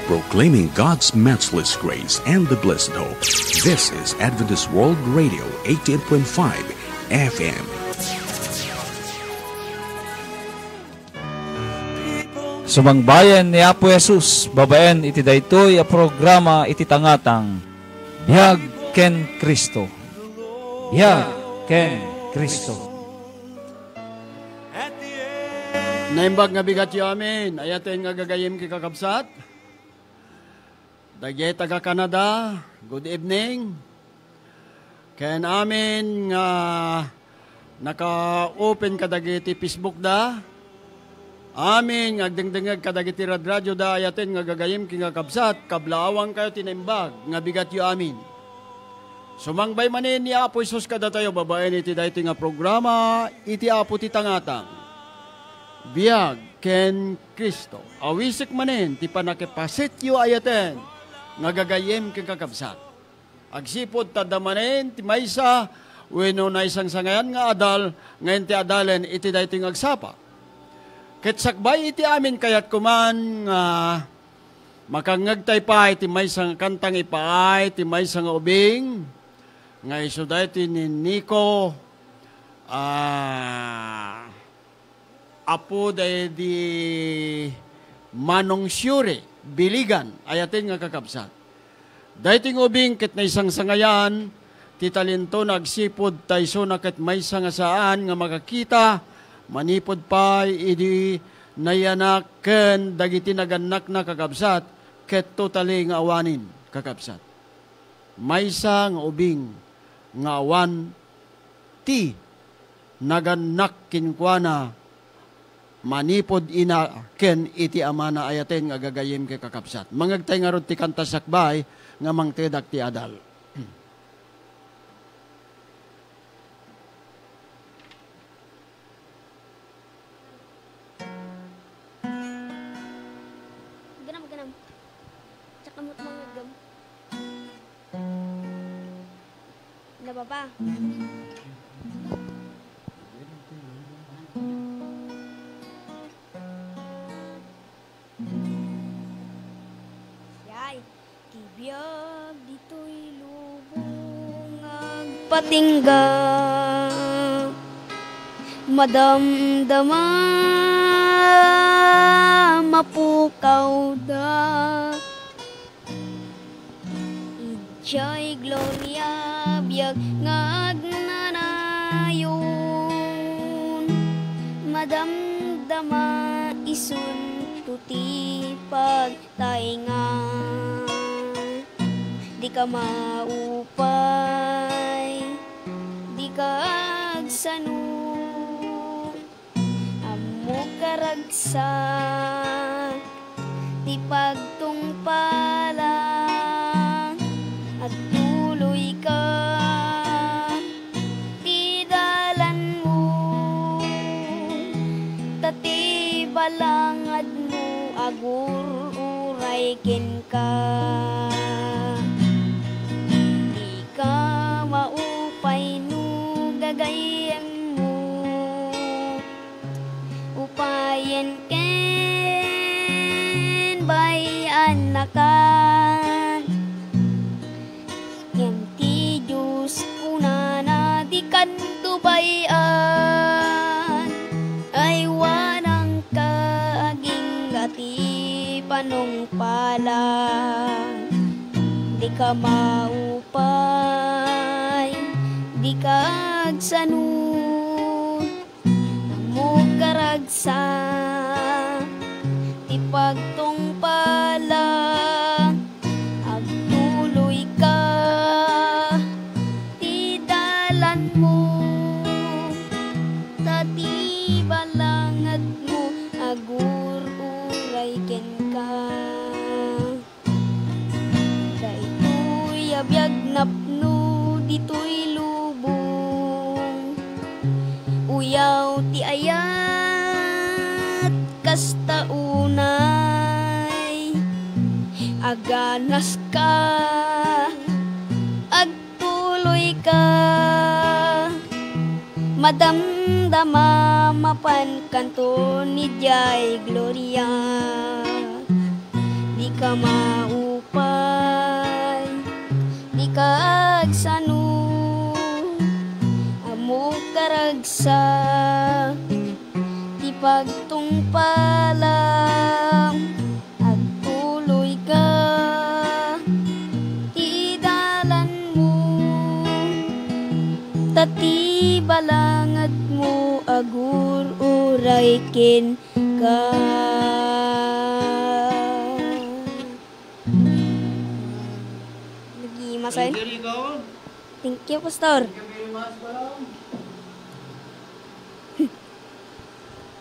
proclaiming God's matchless grace and the blessed hope. This is Adventist World Radio, 88.5 FM. Sumangbayan ni Apo Jesus, babaen iti daytoy a programa iti tangatang Biyag ken Kristo. Biyag ken Kristo. Naimbag nga bigat yu amin, ayaten nga gagayim kikakabsat. Dagay taga Canada, good evening. Ken amin nga naka-open kadagiti Facebook da. Amin nga agdengdengag kadagiti radyo da ayaten nga gagayim kikakabsat, kablaawang kayo tinimbag nga bigat yu amin. Sumangbay manin ni Apo Isus kada tayo babaen iti dayto nga programa, iti Apo ti tangatang. Biyag ken Kristo. Awisik manin ti panakipasit yu ayaten nga gagayem ken kakabsat. Agsipod tadamanen ti maysa wenno na isang sangayan nga adal ngayon ti adalen iti dayto nga agsapa. Ket sakbay iti amin kayat kuman nga makangagtay pa iti maysa nga kantang ipaay ti maysa nga ubing nga isu dayto ni Nico apo day di Manong Syure, Biligan, ayatin nga kakabsat. Dayting ubing ket na isang sangayan, ti talento nagsipod tayso na ket may sangasaan nga makakita, manipod pa idi nayanak ken dagiti naganak na kakabsat, ket totally nga awanin kakabsat. Maysa nga ubing nga awan ti naganak kinkwana manipod ina ken iti amana ayaten nga gagayem kay kakabsat. Mangagtay nga rod ti kanta sakbay nga mangtedak ti adal. Ganam. Tsaka mo't mga gam. Nababa. Biyag dito'y lubong agpatingga, madamdama mapukaw da. Ijay gloria biyag ngagnanayon, madamdama isun tuti pagtainga. Di ka maupay, di ka agsano, amo karagsak, di pagtungpalang, at tuloy ka, di dalan mo, tati balangad mo, agur uray ken ka. Maupay no gagayem mo, upayen ken bayan nakan, kem ti Diyos kunana di kanto bayan, ay wanang kaaging gati panungpalang. Di ka maupay, di ka agsano, mo karagsa, di pagtungpala, agtuloy ka, di dalan mo, tati balangag mo, agur uray ken ka. Biyag napno dito'y lubong, uyaw ti ayat kasta unay, aganas ka, agtuloy ka, madamdama mapan kanto ni Jai Gloria. Di ka maupay, di ka agsano, amo karagsa, di pagtungpalang, at tuloy ka, di dalan mo, tati balangad mo, agur uray ken ka. Nag-iimasan? Thank you, Pastor.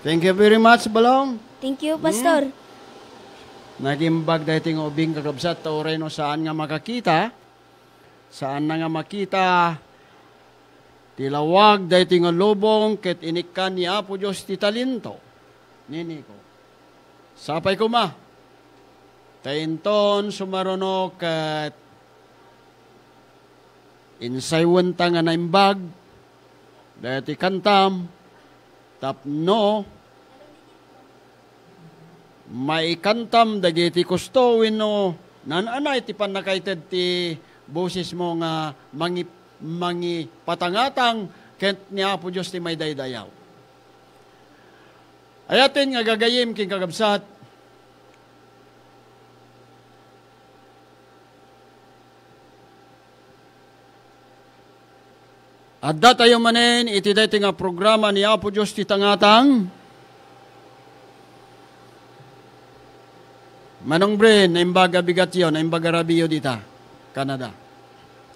Thank you very much, Balong. Thank you, Pastor. Nagimbag dahil ting ubing kakabsat, tauray no saan nga makakita, saan na nga makita, tilawag dahil ting lubong, ket inikan ni Apo Diyos ti talento. Nini ko. Sapay ko ma. Tainton sumarono ket insaywan ta nga naimbag, dahil ti kantam, tapno, maikantam dagiti kustowin no, nananay ti panakaited ti boses mo nga mangi patangatang ket ni Apo Diyos ti may daydayaw. Ayatin nga gagayim king kagabsat, adda tayo manen iti daytoy nga programa ni Apo Diyos ti tangatang. Manong Bren, naimbaga bigat yun, naimbaga rabiyo dita, Canada.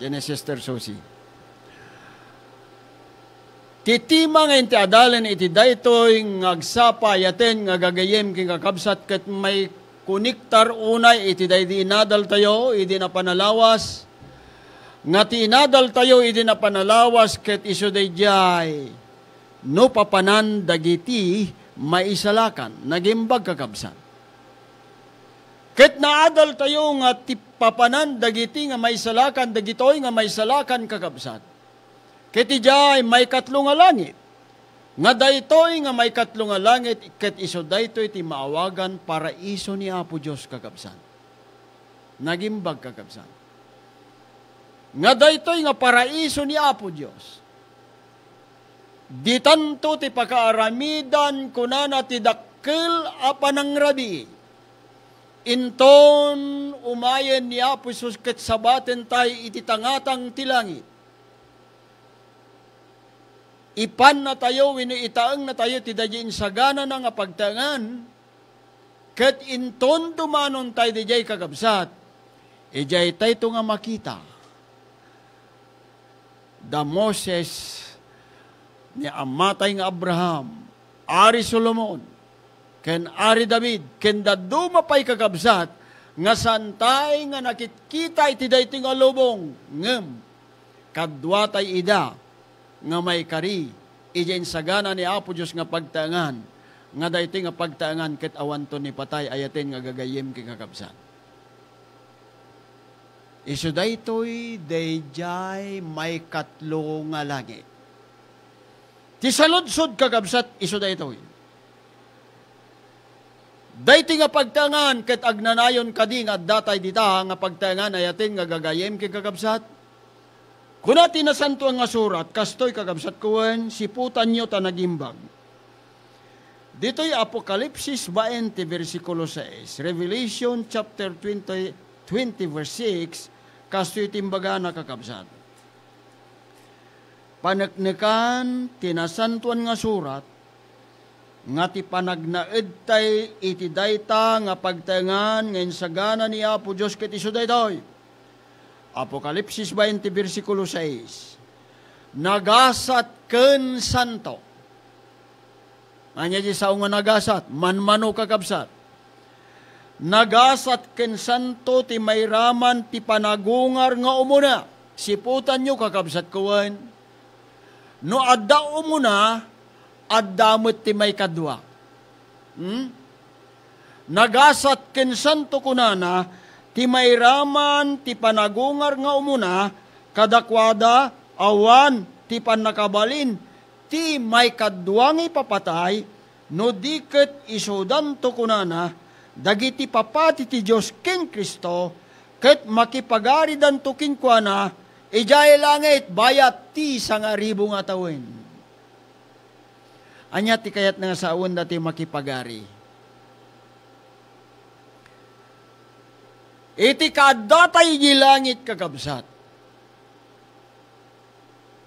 Yan ay Sister Susie. Titima nga inti adalan iti daytoy ngagsapa yaten nga gagayem king kakabsat ket may kuniktar unay iti daydi inadal tayo, iti na panalawas. Nga ti inadal tayo iti na panalawas ket iso dayjay no papanan dagiti maisalakan, nagimbag kakabsat. Ket naadal tayo nga ti papanan dagiti nga maisalakan, dagitoy nga maisalakan kakabsat. Ket ijay may katlo nga langit. Nga daytoy nga may katlo nga langit, ket iso daytoy ti maawagan para iso ni Apo Diyos kakabsat. Nagimbag kakabsat. Nga daytoy nga paraiso ni Apo Diyos. Di tanto ti pakaaramidan kunana ti dakkel a panangrabi. Inton umayen ni Apo Jesus ket sabaten tay iti tangatang ti langit. Ipan na tayo, itaang na tayo ti dayjay insagana na nga pagtangan. Ket inton dumanon tay dayjay kakabsat. Ijay tay to nga makita. Da Moses ni amatay nga Abraham, Ari Solomon, ken Ari David, ken daduma pay kakabsat, nga santay nga nakitkita iti daytoy nga lubong, ngem, kadwa tay ida, nga may kari, ijain sagana ni Apo Diyos nga pagtangan, nga daytoy nga pagtangan, ket awanton ni patay, ayaten nga gagayem king kakabsat. Isu daytoy dayjay may katlo nga langit. Ti saludsod kakabsat isu daytoy. Daytoy nga pagtangan ket agnanayon kadi nga datay dita nga pagtangan ayaten nga gagayem ken kakabsat. Kuna tinasanto nga surat kastoy kakabsat kuwen siputan nyo ta nagimbag. Dito'y Apokalipsis 20 versikulo 6, Revelation chapter 20 verse 6, kastoy timbaga na kakabsat. Panaknekan, tinasantuan nga surat, nga ti panagnaed tay iti dayta nga pagtangan ngayon sagana ni Apo Diyos ket isu daytoy. Apokalipsis 20 versikulo 6. Nagasat ken santo. Anya di sao nga nagasat, manmano kakabsat. Nagasat ken santo ti mayraman ti panagungar nga umuna. Siputan nyo kakabsat kuwen. No adda umuna, addamot ti may kadwa. Nagasat ken santo kunana, ti mayraman ti panagungar nga umuna, kadakwada awan ti panakabalin, ti may kadwang ipapatay, no diket isudan to kunana, dagiti papati ti Diyos ken Kristo, ket makipagari danto kinkwana, ijay langit bayat ti 1,000 nga tawen. Anya ti kayat nga saon dati makipagari. Iti kaaddatay di langit kakabsat.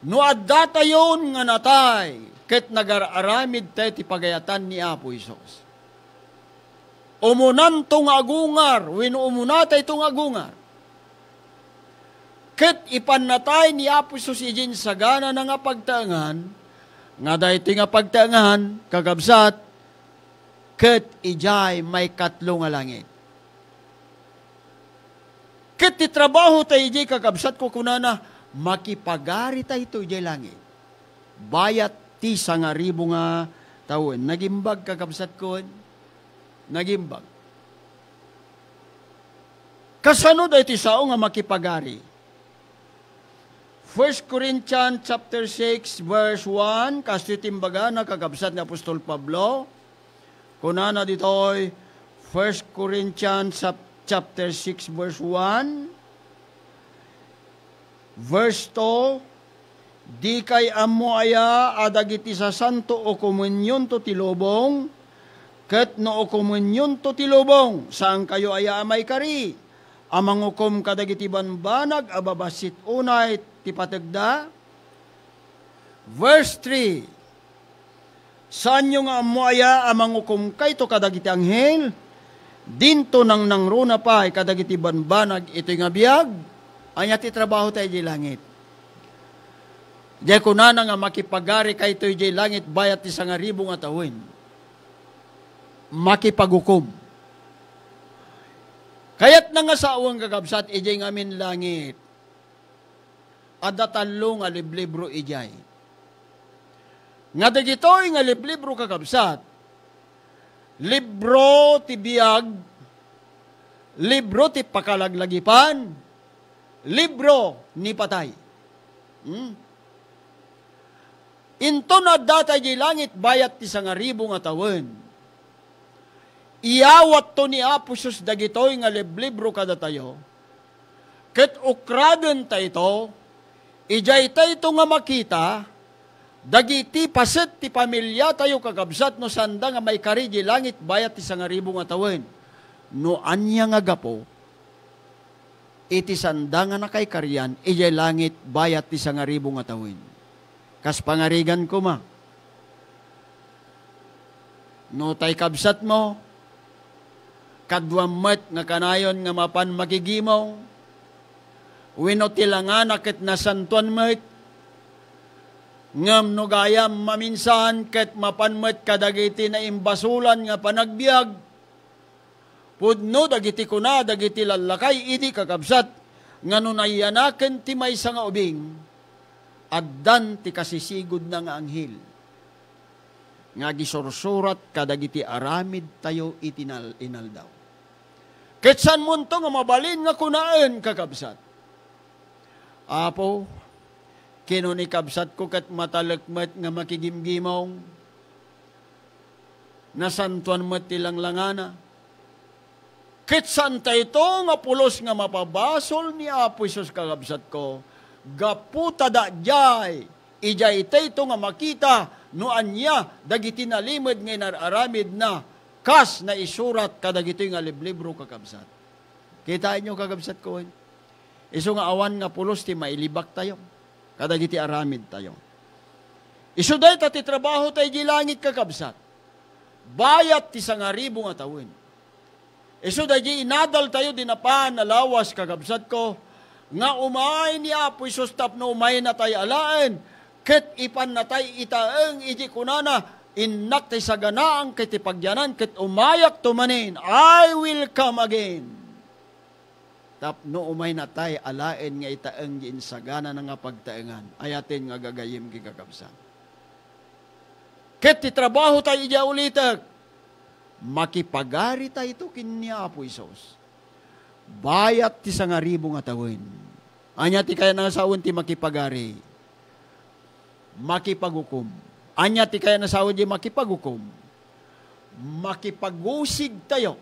No addatayon nga natay, ket nagararamid tayo ti pagayatan ni Apo Isos. Umunan tong agungar, winumuna tayo tong agungar. Ket ipanatay ni Apo Isos ijin sagana na nga pagtaangan, nga dayti nga pagtaangan, kakabsat, ket ijay may 3 nga langit. Ket ti trabaho tayo ijay kakabsat ko kunana, makipagari tayo ito ijay langit. Bayat ti 1,000 nga taon. Nagimbag kakabsat ko, nagimbag. Kasano dahi ti sao nga makipagari? 1 Corinthians chapter 6 verse 1, kasi timbaga na kakabsat ni Apostol Pablo. Kunana ditoy 1 Corinthians chapter 6 verse 1, verse 2, di kay ammo aya adagiti sa santo o komunyon to tilobong, ket no o komunyon to tilobong, saan kayo aya amay kari, amang ukom kadagiti banbanag, ababasit unay tipatagda. Verse 3, saan nyo nga ammo aya amang ukom kay to kadagiti anghel, dinto nang nangruna pa, kadagiti banbanag, ito nga biyag, anya ti trabaho tayo di langit. Di kunana nga makipagari kay ito di langit, bayat ti 1,000 nga tawen. Makipagukom. Kayat na nga sa uwang gagabsat, ijay ngamin langit. Adatalo nga liblibro ijay. Nga dagitoy nga liblibro kagabsat, libro ti biyag, libro ti pakalaglagipan, libro ni patay. Into na datay di langit, bayat ti 1,000 nga tawen. Iyawat to ni Apo Sus dagitoy nga liblibro kada tayo, ket ukraden tayo, ijay tayo nga makita, dagiti paset ti pamilya tayo kakabsat no sanda nga may kari di langit bayat ti 1,000 nga tawen. No anya nga gapo, iti sanda nga nakay karyan, ijay langit bayat ti 1,000 nga tawen. Kas pangarigan ko ma. No tay kabsat mo, kadwamet nga kanayon nga mapan magigimaw, wino tilanganak ket nasantuan met, ngam no gayam maminsan ket mapanmet kadagiti na imbasulan nga panagbiag, pudno dagiti kuna dagiti lalakay iti kakabsat, nga nunayanaken ti maysa nga ubing, addan ti kasisigod na nga anghel, nga gisursurat kadagiti aramid tayo iti inaldaw. Ket san munto nga mabalin nga kunaan kakabsat, Apo, kinuni kabsat ko kat matalekmet nga makigimgimaw, nasantuan met tilang langana. Ket santa ito nga pulos nga mapabasol ni Apo Isus kakabsat ko, gaputa da jay, ijay ito nga makita, no anya, dagiti nalimod nga nararamid na, kas na isurat kadagito nga liblibro kakabsat. Kitain nyo kakabsat ko, iso nga awan nga pulos ti mailibak tayo, kadagiti aramid tayo. Iso day ti trabaho tayo di langit kakabsat, bayat ti 1,000 nga tawen. Iso day inadal tayo dinapan na lawas kakabsat ko, nga umay ni Apo Isus tapno umay na tayo alaan, ket ipan na tayo itaeng iti kunana, inak tayo sa ganaang ket ipagyanan, ket umayak tumanin, I will come again. Tapno umay na tayo alaen nga itaeng giin sa gana nga pagtaengan, ayatin nga gagayim kikakabsan. Ket ti trabaho tayo ija ulitek, makipagari tayo ito kini Apo Isus. Bayat ti 1,000 nga tawen. Anya ti kaya nga sawon ti makipagari. Makipagukom. Anya ti kaya nga sawon ti makipagukom. Makipagusig tayo.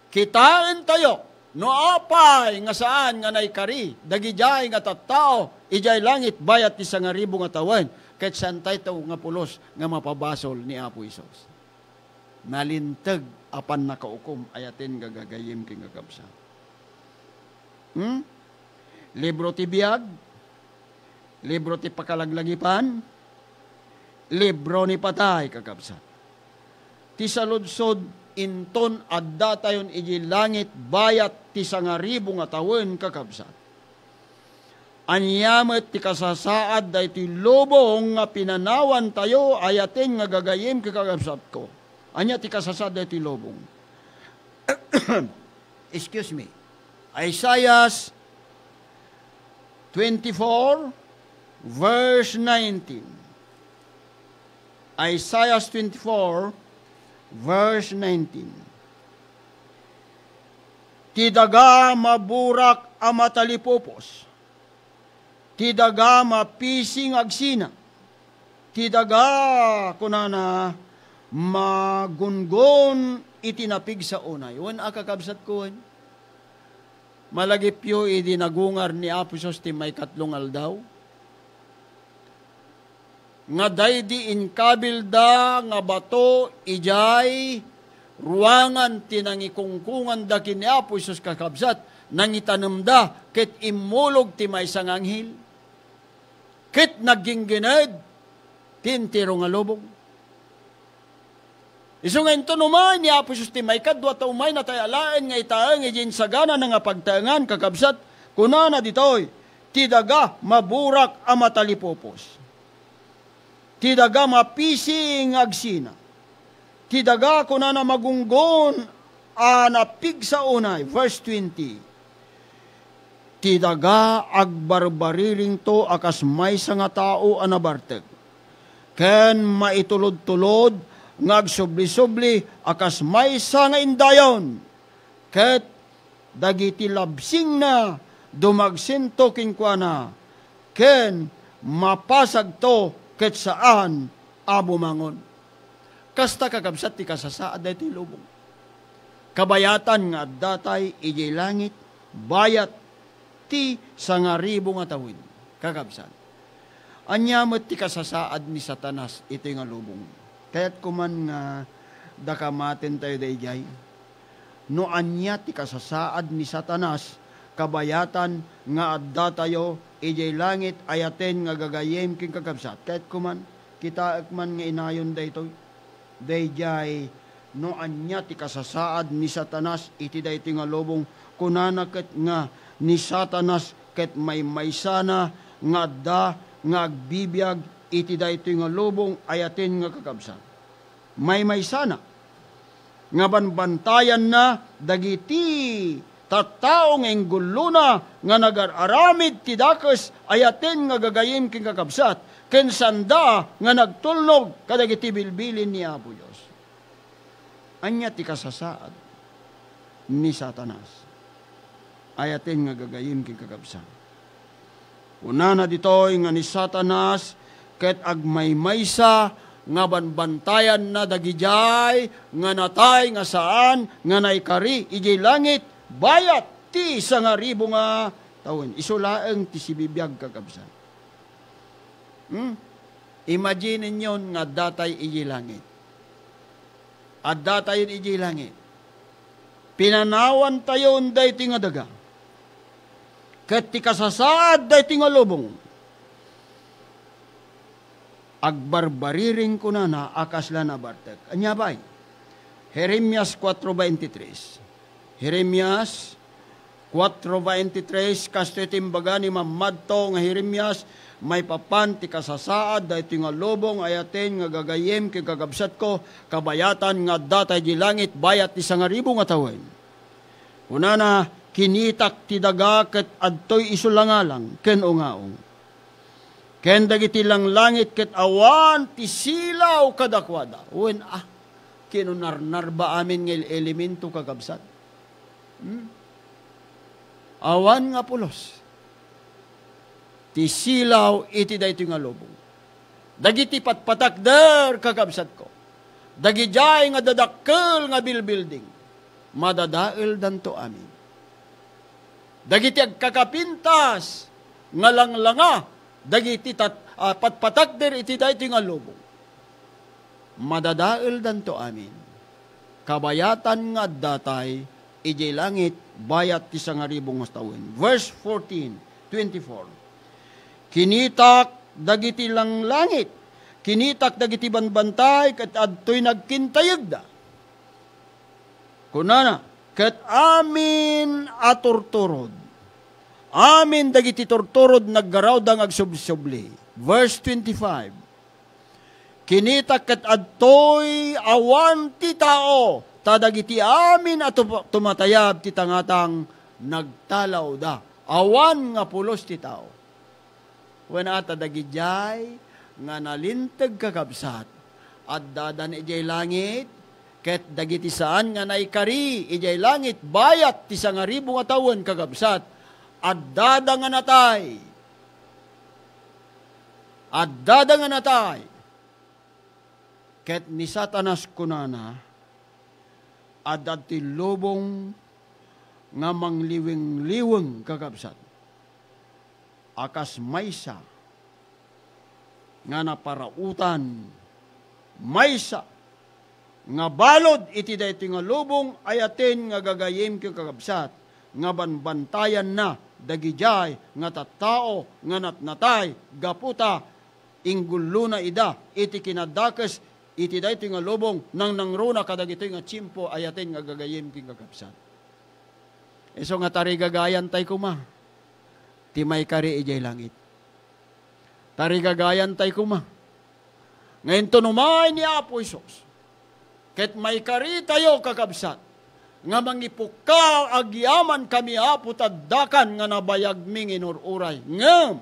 kitain tayo, no apay nga saan nga naikari, dagijay nga tattao, ijay langit bayat ti 1,000 nga tawen, ket santay tayo nga pulos nga mapabasol ni Apo Isos. Nalintag apan nakaukom, ayatin gagagayim king gagabsa. Libro ti biyag, libro ti pakalaglagipan, libro ni patay kakabsat. Ti saludsod inton adda tayon iji langit bayat ti 1,000 nga tawen kakabsat. Anyamet ti kasasaad day ti lubong nga pinanawan tayo ayaten nga gagayim kakabsat ko. Anya ti kasasaad day ti lubong. Excuse me. Isaiah 24 verse 19. Isaiah 24 verse 19. Ti daga maburak a matalipopos, ti daga mapising agsina, ti daga kunana magungon itinapig sa unay. Wan akakabsat ko, malagipyo idinagungar ni Apo Isos ti may 3 aldaw. Nga daydi inkabilda nga bato ijay ruangan tinangikungkungan dakin ni Apo Isos kakabsat nangitanamda ket imulog ti maysang anghel ket naginggined tintiro nga lubong. Isu nga ito naman ni Apo Isos ti may kadwa ta umay na tayo alaen nga itaang ijin sagana na nga pagtaangan kakabsat kunana ditoy ti daga maburak a matalipopos. Ti daga mapising agsina. Ti daga kunana magunggon a napig sa unay. Verse 20. Ti daga agbarbariring to akas maysa nga tao anabarteg. Ken maitulod-tulod ngagsubli-subli akas maysa nga indayon. Ket dagiti labsing na dumagsinto kinkwana. Ken mapasag to ket saan abumangon. Kasta kakabsat ti kasasaad day ti lubong. Kabayatan nga datay iji langit, bayat ti 1,000 nga tawin. Kakabsat. Anyamot ti kasasaad ni Satanas ito nga lubong. Kaya't kuman nga dakamaten tayo dayjay. No anya ti kasasaad ni Satanas, kabayatan nga adda tayo ijay langit ayaten nga gagayem king kakabsat. Kahit kuman kita man nga inayon daytoy dayjay no anya ti kasasaad ni Satanas iti dayti nga lubong kunana ket nga ni Satanas ket may maysana nga adda nga agbibiyag iti dayti nga lubong ayaten nga kakabsat. May maysana nga banbantayan na dagiti tattaong engguluna nga nagararamid ti dakes ayaten nga gagayim king kakabsat ken sanda nga nagtulnog kadagiti bilbilin ni Apo Dios. Anya ti kasasaad ni Satanas ayaten nga gagayim king kakabsat. Unana ditoy nga ni Satanas ket agmaymaysa nga banbantayan na dagijay nga natay nga saan nga naikari ijay langit bayat ti 1,000 nga tawen. Isulaeng ti sibibiyag kakabsat. Imagine nyon nga datay iji langit. At datay iji langit. Pinanawan tayo day ti nga daga. Ket ti kasasaad day ti nga lubong. Agbarbariring ko na akasla na bartek. Anya bay? Jeremias 4:23. Jeremias 4:23 kasto itimbaga ni mamadto nga Jeremias may papan ti kasasaad dahito nga lubong ayaten nga gagayem kay kagabsat ko kabayatan nga datay di langit bayat ti 1,000 nga tawen. Unana kinitak ti daga ket adtoy isulangalang ken ungaong. Ken dagiti lang langit ket awan ti silaw kadakwada. Wen kinunarnar ba amin nga elemento kagabsat? Awan nga pulos. Ti silaw iti dayto nga lubong. Dagiti patpatakder kakabsat ko. Dagijay nga dadakkel nga bilbuilding. madadael danto amin. Dagiti agkakapintas, nga langlanga, dagiti patpatakder iti dayti nga lubong. Madadael danto amin. Kabayatan nga datay, ijay langit, bayat ti sangaribong astawin. Verse 14, 24. Kinitak dagiti lang langit, kinitak dagiti banbantay, kat adtoy nagkintayag da. Kunana, kat amin aturturod. Amin dagiti turturod naggaraw dang agsubsubli. Verse 25. Kinitak kat adtoy awan ti tao, tadagiti amin at tumatayab ti tangatang nagtalaw da. Awan nga pulos ti tao. Wana tadagijay nga nalintag kakabsat at dadan ijay langit, ket dagiti saan nga naikari ijay langit bayat ti sangaribo nga tawen kakabsat at dada nga natay. At dada nga natay. Ket ni Satanas kunana, adad ti lubong nga mangliwing-liwing kakabsat. Akas maysa nga naparautan, maysa nga balod iti dayti nga lubong ayaten nga gagayem ken kakabsat, nga banbantayan na dagijay nga tattao nga natnatay gaputa inggulo na ida iti kinadakes iti dayti nga lubong nang nangruna kadagitoy nga tsimpo ayaten nga gagayem ken kakabsat. Iso nga tari gagayan tay kuma, ti may kari ijay langit. Tari gagayan tay kuma. Ngayon tunumay ni Apo Isos, ket may kari tayo kakabsat, nga mangipukaw agyaman kami Apo taddakan nga nabayag ming inururay. Ngam,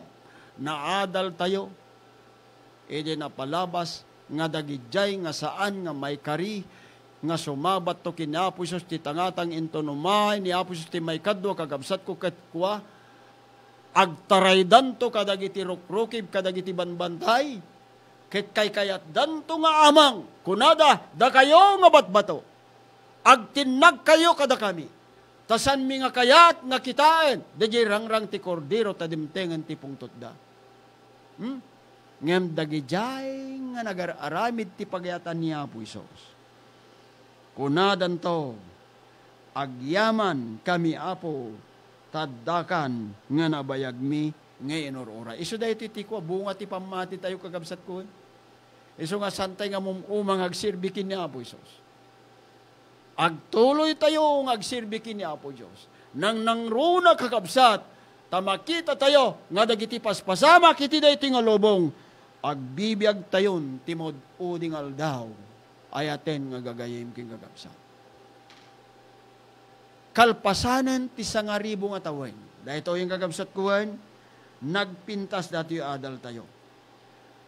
naadal tayo, edi napalabas, nga dagijay nga saan nga may kari, nga sumabat to kina Apo Isos ti tangatang intunumay ni Apo Isos ti may kadwa kakabsat ko ket kuwa, agtaraydan to kadagiti rukrukib kadagiti banbantay, ket kay kayat danto nga amang, kunada, da kayo nga batbato, agtinag kayo kada kami, tasan mi nga kayat nga kitain, dajay rangrang ti kordero tadimtengan ti pungtot da. Ngem dagijay nga nagararamid ti pagayatan ni Apo Isos. Kunadan to, agyaman kami Apo, taddakan nga nabayag mi ngayon orora. Iso dahi titiko, bunga ti pamati tayo kagabsat ko. Iso nga santay nga mumumang agsirbikin ni Apo Isos. Agtuloy tayo ng agsirbikin ni Apo Diyos. Nang nangruna kakabsat, tamakita tayo nga dagiti paspasama kiti dahi ti nga lobong, agbibiyag tayon timod uding aldaw, ayaten nga gagayim king kakabsat. Kalpasanan ti sangaribo nga tawen. Dahito yung kakabsat kuwan, nagpintas dati yung adal tayo.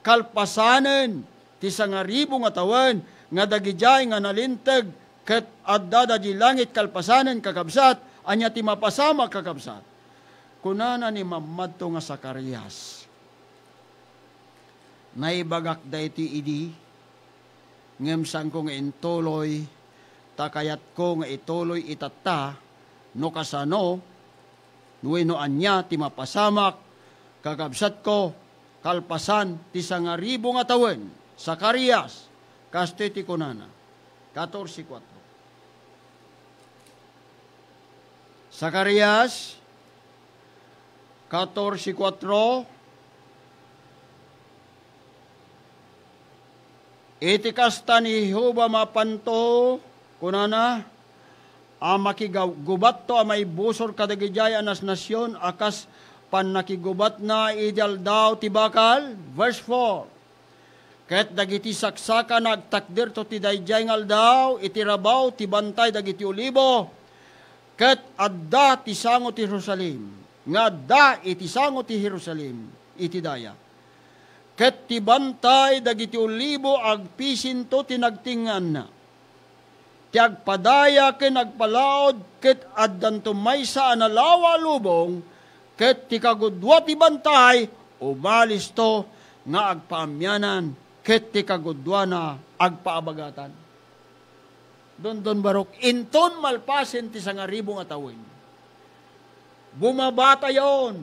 Kalpasanan ti sangaribo nga tawen, nga dagijay nga nalintag, ket addada di langit kalpasanan kakabsat, anya ti mapasama kakabsat. Kunana ni mamadto nga Zacarias, naibagak dayti idi, ngemsang ko nga intuloy, takayat ko nga ituloy itata, no kasano, nuwino anya, ti mapasamak, kakabsat ko, kalpasan, ti sangaribo nga tawen, Zacarias, kasto ti kunana, 14:4. Zacarias, 14:4, iti kasta ni Jehova mapanto, kunana, makigubat to may busor kadagijay anas nasyon, akas pan nakigubat na idal daw ti bakal. Verse 4. Ket dagiti saksaka nagtakdir to ti dayjay ngal daw, itirabaw ti bantay dagiti olibo, ket adda ti sango ti Jerusalem, nga adda iti sango ti Jerusalem, iti daya. Ket ti bantay dagiti olibo agpisin to tinagtingan na. Ti agpadaya ken agpalaod ket addan maysa analawa lubong, ket ti kagudwa ti bantay umalis to nga agpaamyanan, ket ti kagudwa na agpaabagatan. Don barok, inton malpasen ti sangaribong atawin. Bumabata yon,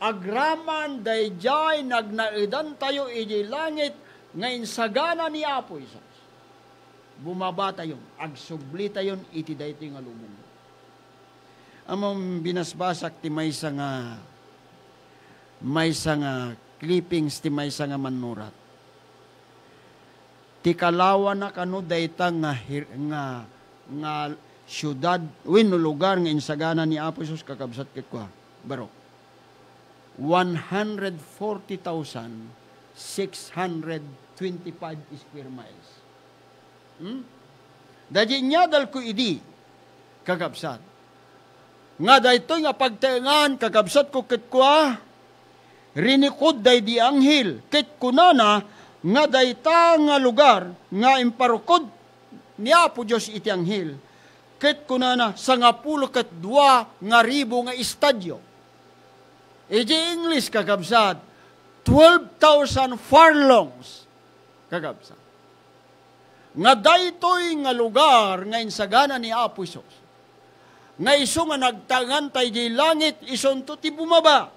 agraman dayjay nagnaidan tayo iji langit, ngayon sagana ni Apo Isos. Bumabata yon, agsublita yon, iti dayto nga lubong. Among binasbasak ti may nga clippings ti may nga manurat. Ti kalawa na kano dayta nga syudad, lugar nga insagana ni Apo Isos kakabsat kitwa. Baro, 140,625 square miles. Dadya niya dal ko idi, kakabsat. Nga dayto nga pagtaengan, kakabsat ko kitwa, rinikod day di anghel, kit kunana, nga dayta nga lugar, nga imparukod ni Apo Diyos iti anghel, kit kunana, sa nga pulo kat 2,000 nga estadyo. Iji English, kakabsat, 12,000 furlongs, kakabsat. Nga daytoy nga lugar, nga insagana ni Apo Isos, nga iso nga nagtangan tayo di langit, ison to ti bumaba.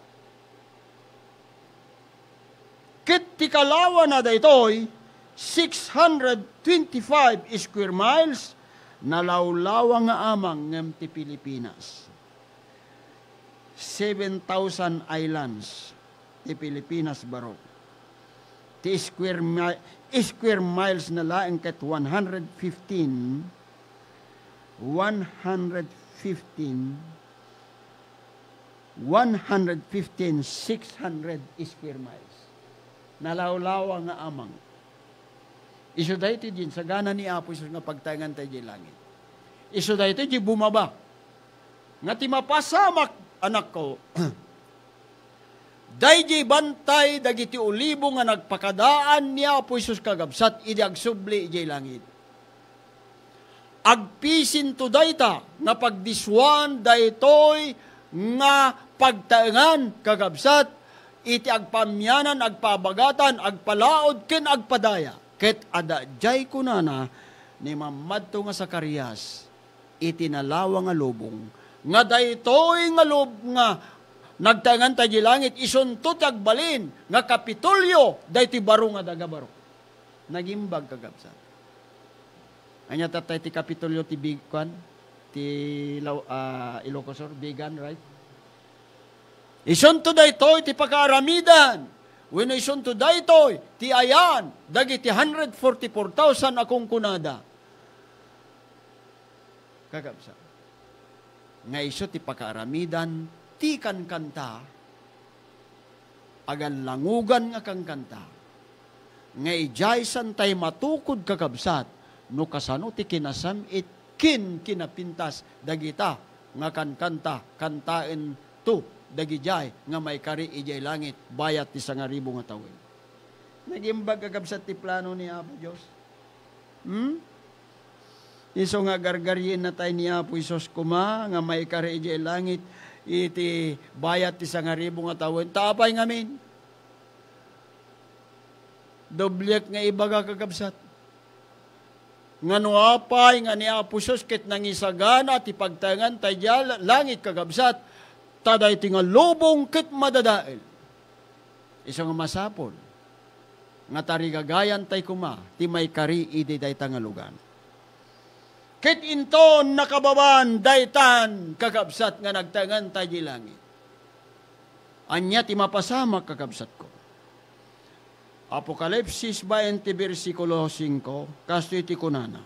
Kit ti kalawa na daytoy, 625 square miles, nalawlawa nga amang ngem ti Pilipinas. 7,000 islands ti Pilipinas baro. Ti square miles na laeng ket 115 600 square miles. Nalawlawa nga amang. Iso dahito din, sa gana ni Apo Isos nga pagtayangan tayo di langit. Iso dahito di bumaba. Nga ti mapasamak, anak ko, dahi di bantay, dagiti ulibo nga nagpakadaan ni Apo Isos kagabsat, idi agsubli di langit. Agpisin to dayta, nga pagdiswan daytoy nga pagtaengan kagabsat, iti agpamyanan, agpabagatan, agpalaod, ken agpadaya. Ket adajay kunana ni mamadto nga Zacarias, iti nalawa nga lubong, nga daytoy nga nga nagtaengan tayo di langit, isuntot agbalin, nga Kapitolyo, dayti baro nga dagabaro. Nagimbag kagabsat. Anya tatay ti Kapitolyo ti Bigkwan, ti Ilocosur, Bigan, right? Isunto daytoy ti pagkaaramidan. When isunto daytoy ti ayan, dagiti 144,000 akong kunada. Kakabsa. Nga iso ti pagkaaramidan, ti kankanta, agan langugan nga kang kanta. Nga ijay santay matukod kakabsat, no kasano ti kinasamit kinapintas dagita nga kankanta kantaen to dagijay nga may kari ijay langit bayat ti 1,000 nga tawin. Nagimbag kakabsat ti plano ni Apo Diyos. Iso nga gargaryin na tayo ni Apo Isos kuma nga may kari ijay langit iti bayat ti 1,000 nga tawin. Tapay ngamin. Doblek nga ibaga kakabsat. Nga nuapay nga ni Apo Isos ket nangisagana ti pagtangan tayo langit kagabsat taday ti nga lubong ket madadael. Isa nga masapol nga tarigagayan tay kuma ti may kari idi dayta nga lugan. Ket inton nakababan daytan kakabsat nga nagtangan tayo langit. Anya ti mapasamak kakabsat ko. Apokalipsis 20 versikulo 5, kasto iti kunana.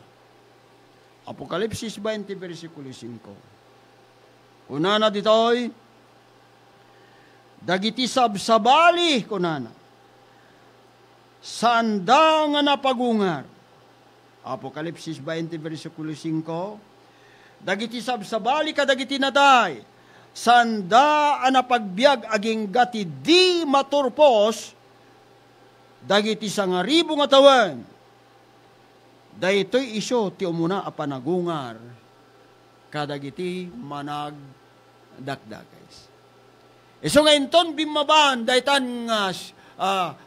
Apokalipsis 20 versikulo 5. Kunana ditoy, dagiti sabsabali kunana. Sanda nga napagungar. Apokalipsis 20 versikulo 5. Dagiti sabsabali kadagiti natay. Sanda nga napagbiag aging gati di maturpos dagiti 1,000 nga tawen. Daytoy iso ti umuna a panagungar kadagiti managdakdakes. Iso nga inton bimaban daytan nga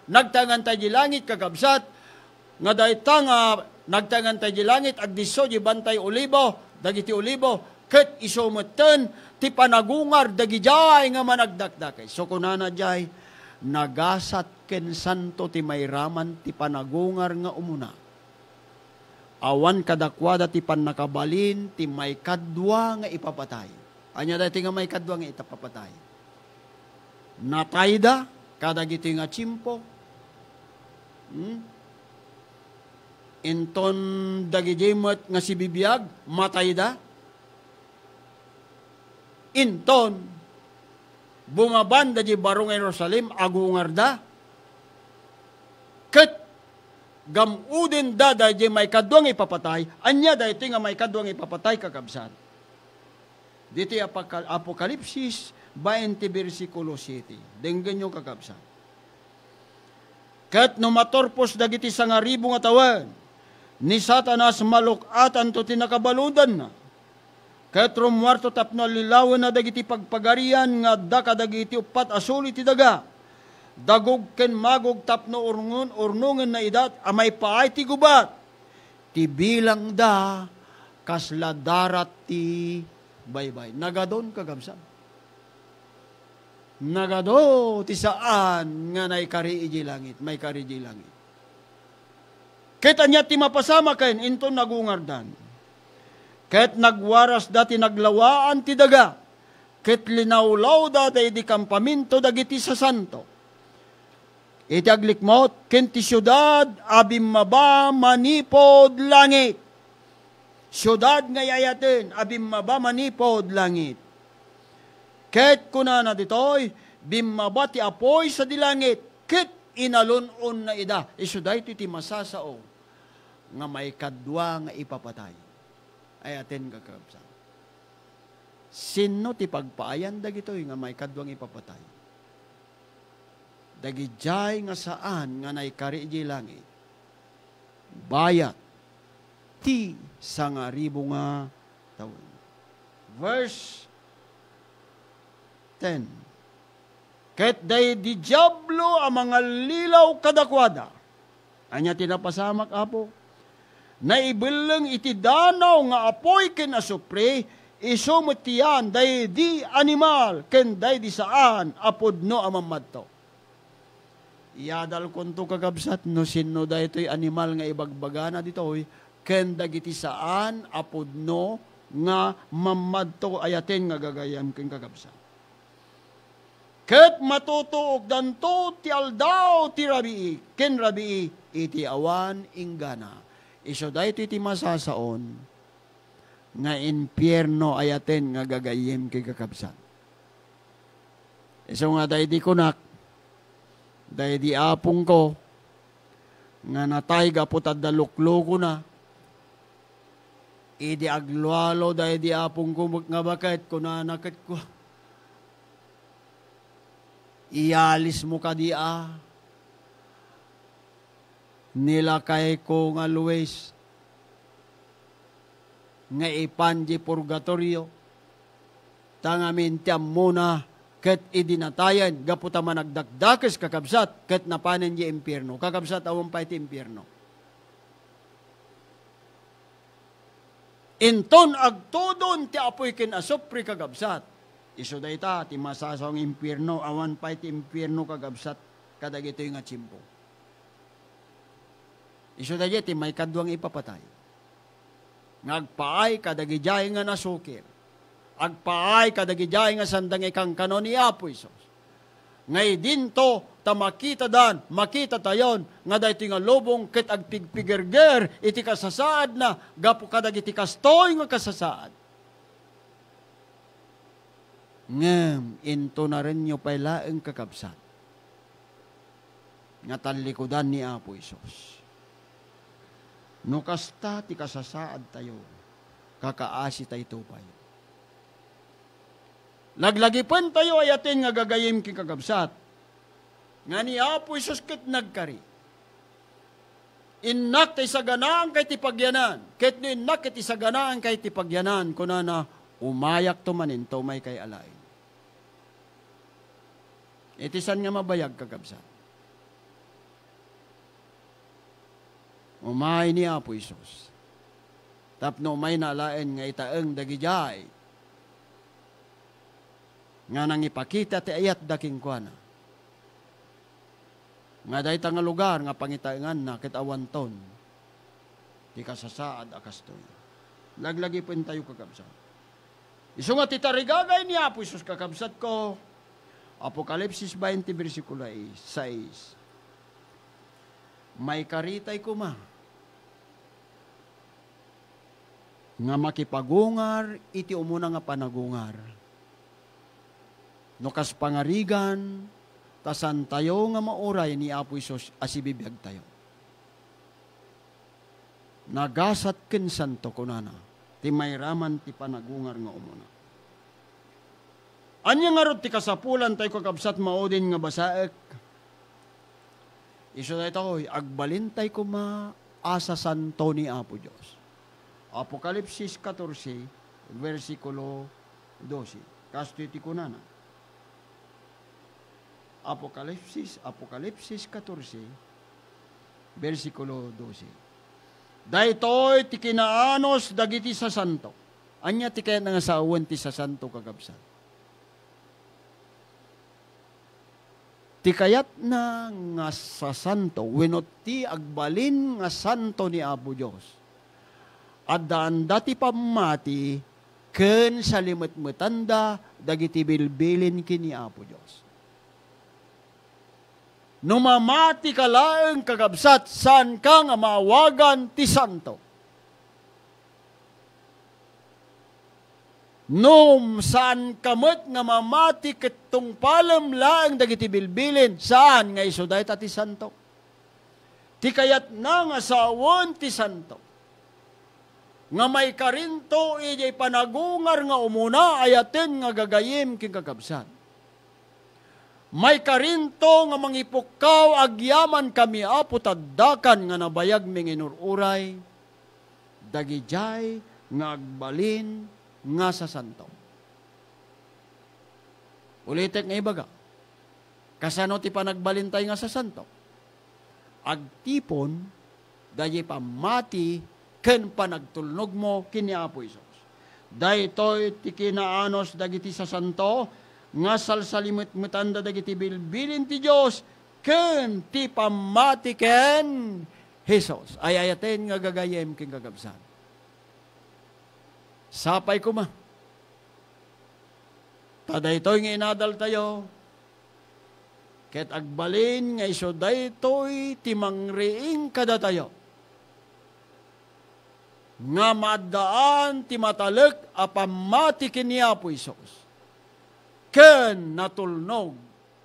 nagtangan tayo di langit kakabsat nga dayta nga nagtangan tayo di langit, agdiso di bantay olibo, dagiti olibo, ket isumeten, ti panagungar, dagijay nga managdakdakay. So kunana jay, nagasat ken santo ti mayraman ti panagungar nga umuna. Awan kadakwada ti panakabalin, ti may kadwa nga ipapatay. Anya dati nga may kadwa nga itapapatay. Natayda, kadagiti nga chimpo. Inton dagijimot nga si bibiyag, matayda. Inton, bumabanda di barong Jerusalem, agungarda. Ket, gamudin da di may kadwang ipapatay, anya da iti nga may kadwang ipapatay kakabsat. Dito Apokalipsis 20 versikulo 7. Denggan yung kakabsat. Ket numatorpos dagiti sangaribo nga tawan, ni Satanas malukatan to tinakabaludan na. Ket rumwarto tapno lilawan na dagiti pagpagarian nga daka dagiti upat asuli ti daga. Dagog ken magog tapno urnungan na idat amay paay ti gubat. Ti bilang da kasla darat ti baybay. Nagadon kagabsan. Nagado ti saan nga naikari iji langit, may kari iji langit. Ket anya ti mapasama ken inton nagungardan. Ket nagwaras dati naglawaan ti daga. Ket linawlaw dati di kampaminto dagiti sa santo. Iti aglikmot ken ti syudad abim maba manipod langit. Syudad nga yayaten abim maba manipod langit. Ket kunana ditoy bimmaba ti apoy sa dilangit. Ket inalunon na ida. Isyuday ti masasao nga may kadwa nga ipapatay. Ay aten kakabsan. Sino ti pagpaayan dagitoy nga may kadwang ipapatay? Dagijay nga saan nga naikari iji langit. Bayat ti sangaribo nga taon. Verse 10. Ket day di diablo ang mga lilaw kadakwada. Anya tinapasamak apo. Naibilang iti danaw nga apoy ken asupre, isumutian day di animal, ken day di saan, apodno amamadto. Iyadal kunto kagabsat, no sino da ito'y animal nga ibagbagana dito'y, ken dagiti saan, apodno nga mamadto ayaten nga gagayam ken kagabsat. Ket matutuog danto ti aldaw ti rabii, ken rabii iti awan inggana. Iso da ito iti masasaon nga impyerno ayaten nga gagayem kay kakabsan. Iso nga da iti kunak, da iti apong ko, nga natay gapot at daluklo ko na, iti aglualo da iti apong ko nga bakit, kunanakat ko, iyalis mo ka di nilakay ko nga luwes, nga ipanji purgatorio, tangamin tiyam muna, ket idinatayan, gaputa managdakdakes kakabsat, ket napanen di impyerno, kakabsat awang pa iti impyerno. Inton agtudon ti apoy ken asupri kakabsat, iso dayta ti masasawang impyerno, awan pa iti impyerno kakabsat, kadagitoy nga chimpo. Iso da ti may kadwang ipapatay. Ngagpaay kadagijay nga nasukir. Agpaay kadagijay nga sandang ikang kanon ni Apo Isos. Ngay dinto tamakita dan, makita tayon, nga dahi nga lubong ket agpigpigirger, iti kasasaad na, gapo kadagiti kastoy nga kasasaad. Ngem, into na rin nyo pailaeng kakabsat. Nga talikodan ni Apo Isos. No kasta ti kasasaad tayo, kakaasi tayo tupay. Laglagipan tayo ayatin nga gagayim king kakabsat. Nga ni Apo Isus ket nagkari. Innak tayo sa ganaan kay tipagyanan. Ket no innak iti sa ganaan kay tipagyanan, kunana umayak to manin, may kay alain. Itisan nga mabayag kakabsat. umay ni Apo Isus. Tapno umay nalain nga itaeng dagijay. Nga nang ipakita ti ayat daking kuana. Nga dayta nga lugar nga pangitaengan na ket awanton. Ti kasasaad akastoy. Laglagi po tayo kakabsat. Isu nga titarigagay ni Apo Isus kakabsat ko. Apokalipsis 20 versikulo 6. May karitay kuma nga makipagungar iti umuna nga panagungar. No kas pangarigan tasan tayo nga mauray ni Apo Isus asibibiyag tayo. Nagasat ken santo kunana ti mayraman ti panagungar nga umuna. Anya nga rod ti kasapulan tayo kakabsat maudin nga basaek. Iso tayo tayo, agbalintay ko asa santo ni Apo Diyos. Apokalipsis 14, versikulo 12. Kasto iti kunana. Apokalipsis 14, versikulo 12. Daytoy ti kinaanos dagiti sa santo. Anya ti kaya nga sa awan ti sa santo kakabsat. Ti kayat na nga sa santo, wenot ti agbalin nga santo ni Apo Diyos. At daan dati pamati, ken sa limet-metanda, dagiti bilbilin kini Apo Diyos. Numamati ka laeng kagabsat, saan ka nga maawagan ti santo? Saan kamot nga mamati ketong palam laeng dagiti bilbilin, saan nga iso dahi ti santo? Ti kayat na nga sawon ti santo. Nga may karinto, ijay panagungar nga umuna, ayaten nga gagayim king kakabsat. May karinto nga mangipukaw, agyaman kami Apo taddakan nga nabayag minginururay, dagijay nga agbalin, nga sa santo. Ulitek nga ibaga. Kasano ti panagbalintay nga sa santo? Agtipon, dahi pamati, ken panagtulnog mo kini Apo Isus. Daytoy ti kinaanos dagiti sa santo, nga salsalimut-mutanda dagiti bilbilin ti Diyos, ken ti pamati ken Jesus. Ayayaten nga gagayem ken gagabsan. Sapay ko Taday to'y nga inadal tayo. Ket agbalin nga iso daytoy timangriing kada tayo. Nga madaan ti matalek apamati kini Apo Isus. Ken natulnog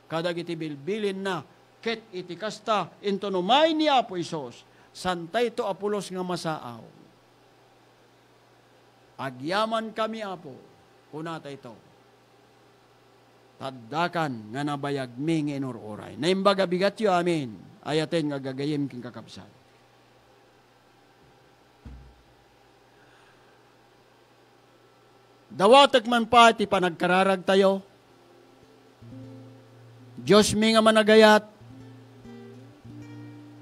kadagiti bilbilin na ket iti kasta into numay ni Apo Isus. Santay to Apolos nga masaaw. Agyaman kami Apo, kunata ito. Taddakan nga nabayag ming inururay. Naimbaga bigat yu amin, ayaten nga gagayim king kakabsat. Dawatek man pa iti panagkararag tayo. Diyos mi nga managayat,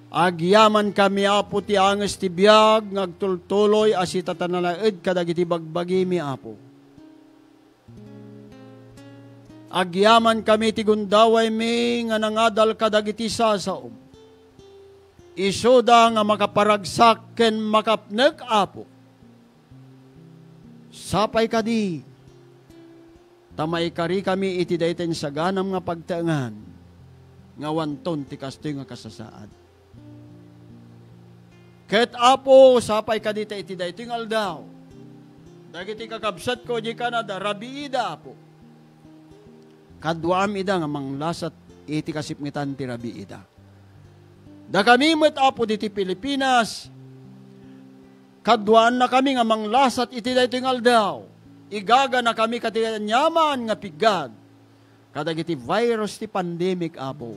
agyaman kami Apo ti anges ti biag, ngagtultuloy asita tanalaed kadagiti bagbagi mi Apo. Agyaman kami ti gundaway mi nga nangadal kadagiti sasaom. Isuda nga makaparagsak ken makapnek Apo. Sapay kadi, tamay kari kami iti dayten sa ganam nga pagtaengan, nga wanton ti kastoy nga kasasaad. Ket Apo, sapay ka dita iti daytoy nga aldaw. Dagiti kakabsat ko di Canada, rabiida Apo. Kadwaam ida nga manglasat iti kasipngitan ti rabiida. Da kami met Apo diti Pilipinas, kadwaan na kami nga manglasat iti daytoy nga aldaw. Igaga na kami katiyanyaman nga pigad. Kadagiti virus ti pandemic Apo.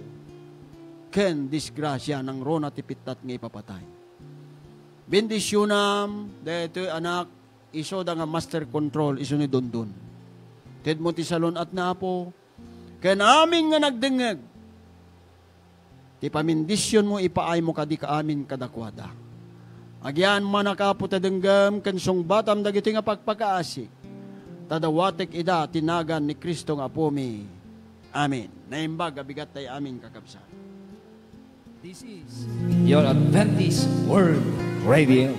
Ken disgrasya ng rona ti pitat nga ipapatay. Bendisyonam, dito anak, iso da nga master control, iso ni Dondon. Ted mo ti salon at na po, kaya namin nga nagdengeg, ti pamindisyon mo, ipaay mo kadi ka amin kadakwada. Agyan manakaputadenggam kensong batam dagiti nga pagpakaasik. Tadawatek ida tinagan ni Kristo nga apomi. Amen. Naimbag abigat tayo amin kakabsat. This is your Adventist World Radio.